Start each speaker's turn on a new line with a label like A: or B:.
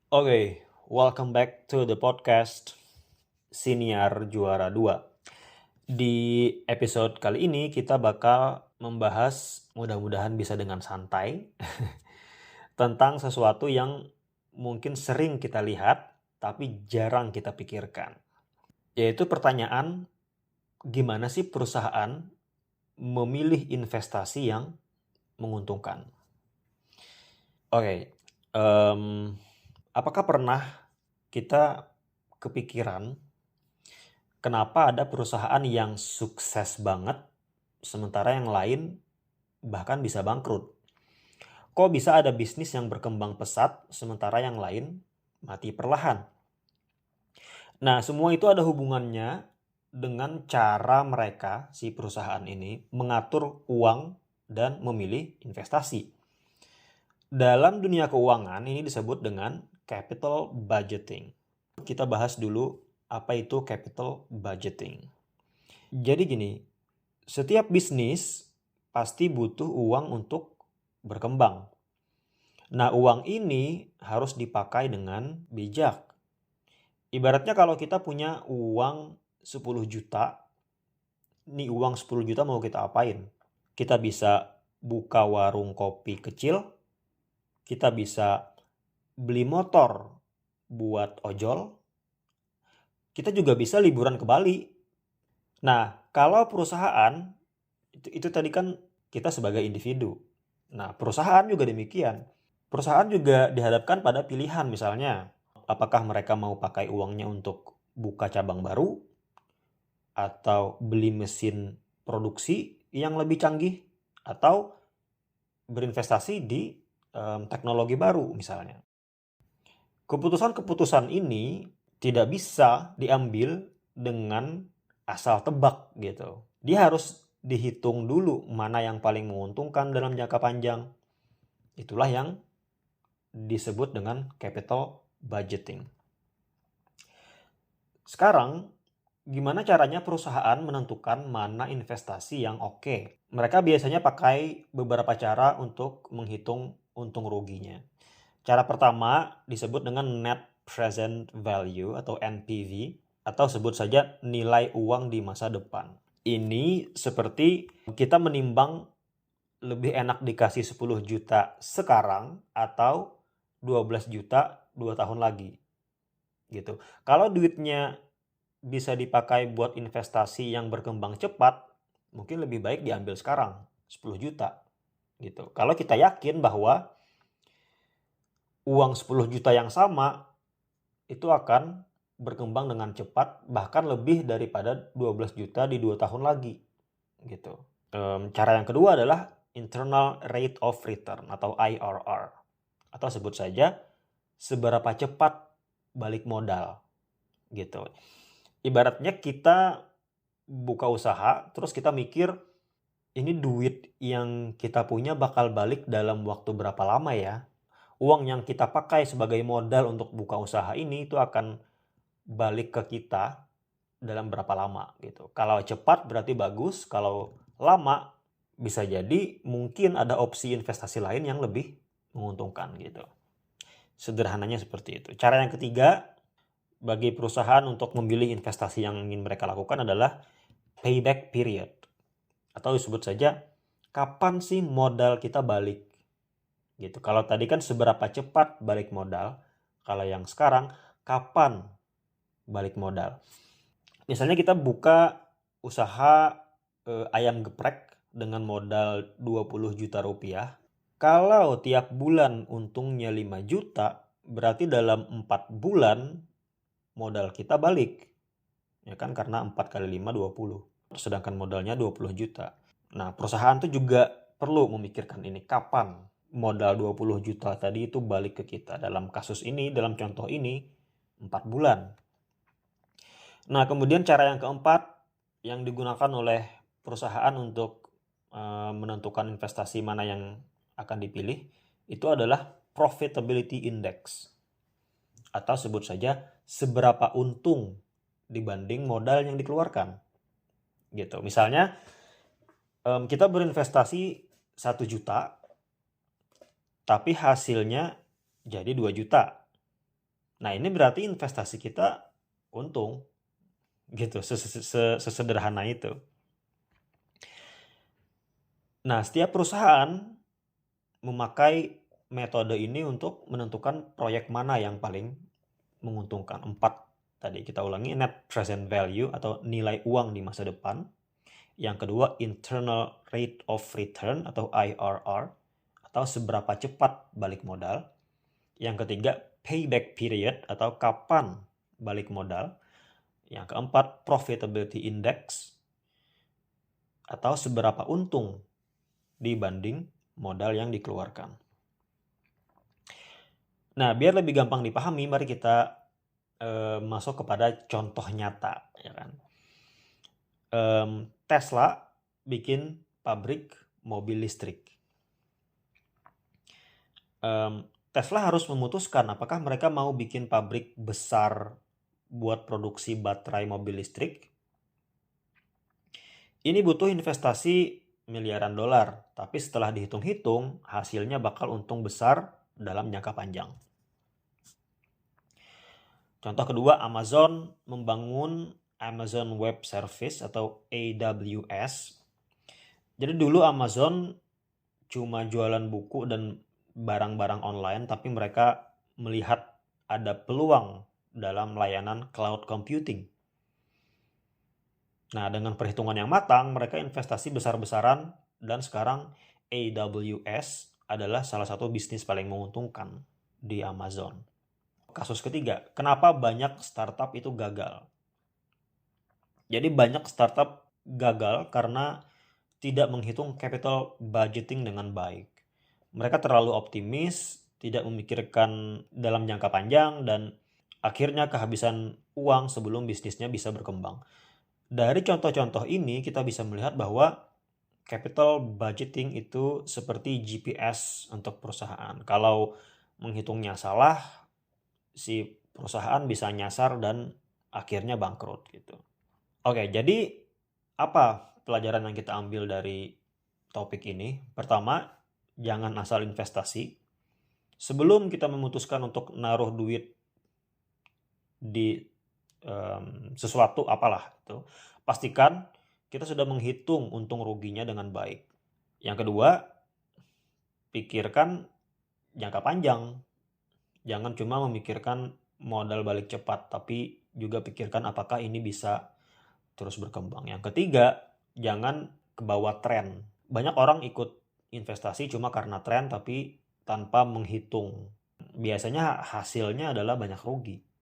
A: Oke, welcome back to the podcast Siniar Juara 2. Di episode kali ini kita bakal membahas, mudah-mudahan bisa dengan santai, tentang sesuatu yang mungkin sering kita lihat tapi jarang kita pikirkan. Yaitu pertanyaan, gimana sih perusahaan memilih investasi yang menguntungkan? Oke, apakah pernah kita kepikiran kenapa ada perusahaan yang sukses banget, sementara yang lain bahkan bisa bangkrut? Kok bisa ada bisnis yang berkembang pesat, sementara yang lain mati perlahan? Nah, semua itu ada hubungannya dengan cara mereka, si perusahaan ini, mengatur uang dan memilih investasi. Dalam dunia keuangan, ini disebut dengan capital budgeting. Kita bahas dulu apa itu capital budgeting. Jadi gini, setiap bisnis pasti butuh uang untuk berkembang. Nah, uang ini harus dipakai dengan bijak. Ibaratnya kalau kita punya uang 10 juta, nih uang 10 juta mau kita apain? Kita bisa buka warung kopi kecil, kita bisa beli motor buat ojol, kita juga bisa liburan ke Bali. Nah, kalau perusahaan, itu tadi kan kita sebagai individu. Nah, perusahaan juga demikian. Perusahaan juga dihadapkan pada pilihan, misalnya, apakah mereka mau pakai uangnya untuk buka cabang baru, atau beli mesin produksi yang lebih canggih, atau berinvestasi di teknologi baru misalnya. Keputusan-keputusan ini tidak bisa diambil dengan asal tebak gitu. Dia harus dihitung dulu mana yang paling menguntungkan dalam jangka panjang. Itulah yang disebut dengan capital budgeting. Sekarang, gimana caranya perusahaan menentukan mana investasi yang oke? Mereka biasanya pakai beberapa cara untuk menghitung untung ruginya. Cara pertama disebut dengan net present value atau NPV, atau sebut saja nilai uang di masa depan. Ini seperti kita menimbang lebih enak dikasih 10 juta sekarang atau 12 juta 2 tahun lagi. Gitu. Kalau duitnya bisa dipakai buat investasi yang berkembang cepat, mungkin lebih baik diambil sekarang 10 juta gitu. Kalau kita yakin bahwa uang 10 juta yang sama itu akan berkembang dengan cepat, bahkan lebih daripada 12 juta di 2 tahun lagi gitu. Cara yang kedua adalah internal rate of return atau IRR, atau sebut saja seberapa cepat balik modal gitu. Ibaratnya kita buka usaha, terus kita mikir, ini duit yang kita punya bakal balik dalam waktu berapa lama ya? Uang yang kita pakai sebagai modal untuk buka usaha ini itu akan balik ke kita dalam berapa lama gitu. Kalau cepat berarti bagus, kalau lama bisa jadi mungkin ada opsi investasi lain yang lebih menguntungkan gitu. Sederhananya seperti itu. Cara yang ketiga bagi perusahaan untuk memilih investasi yang ingin mereka lakukan adalah payback period, atau disebut saja kapan sih modal kita balik gitu. Kalau tadi kan seberapa cepat balik modal, kalau yang sekarang kapan balik modal. Misalnya kita buka usaha ayam geprek dengan modal 20 juta rupiah. Kalau tiap bulan untungnya 5 juta, berarti dalam 4 bulan modal kita balik. Ya kan, karena 4 kali 5 20. Sedangkan modalnya 20 juta. Nah, perusahaan tuh juga perlu memikirkan ini. Kapan modal 20 juta tadi itu balik ke kita? Dalam kasus ini, dalam contoh ini, 4 bulan. Nah, kemudian cara yang keempat yang digunakan oleh perusahaan untuk menentukan investasi mana yang akan dipilih, itu adalah profitability index, atau sebut saja seberapa untung dibanding modal yang dikeluarkan gitu. Misalnya kita berinvestasi 1 juta tapi hasilnya jadi 2 juta. Nah, ini berarti investasi kita untung, gitu, sesederhana itu. Nah, setiap perusahaan memakai metode ini untuk menentukan proyek mana yang paling menguntungkan. 4 tadi kita ulangi, net present value atau nilai uang di masa depan. Yang kedua, internal rate of return atau IRR atau seberapa cepat balik modal. Yang ketiga, payback period atau kapan balik modal. Yang keempat, profitability index atau seberapa untung dibanding modal yang dikeluarkan. Nah, biar lebih gampang dipahami, mari kita masuk kepada contoh nyata, ya kan. Tesla bikin pabrik mobil listrik. Tesla harus memutuskan apakah mereka mau bikin pabrik besar buat produksi baterai mobil listrik. Ini butuh investasi miliaran dolar, tapi setelah dihitung-hitung, hasilnya bakal untung besar dalam jangka panjang. Contoh kedua, Amazon membangun Amazon Web Service atau AWS. Jadi dulu Amazon cuma jualan buku dan barang-barang online, tapi mereka melihat ada peluang dalam layanan cloud computing. Nah, dengan perhitungan yang matang, mereka investasi besar-besaran dan sekarang AWS adalah salah satu bisnis paling menguntungkan di Amazon. Kasus ketiga, kenapa banyak startup itu gagal? Jadi banyak startup gagal karena tidak menghitung capital budgeting dengan baik. Mereka terlalu optimis, tidak memikirkan dalam jangka panjang, dan akhirnya kehabisan uang sebelum bisnisnya bisa berkembang. Dari contoh-contoh ini kita bisa melihat bahwa capital budgeting itu seperti GPS untuk perusahaan. Kalau menghitungnya salah, si perusahaan bisa nyasar dan akhirnya bangkrut gitu. Oke, jadi apa pelajaran yang kita ambil dari topik ini? Pertama, jangan asal investasi. Sebelum kita memutuskan untuk naruh duit di sesuatu apalah itu, pastikan kita sudah menghitung untung ruginya dengan baik. Yang kedua, pikirkan jangka panjang. Jangan cuma memikirkan modal balik cepat, tapi juga pikirkan apakah ini bisa terus berkembang. Yang ketiga, jangan kebawa tren. Banyak orang ikut investasi cuma karena tren tapi tanpa menghitung. Biasanya hasilnya adalah banyak rugi.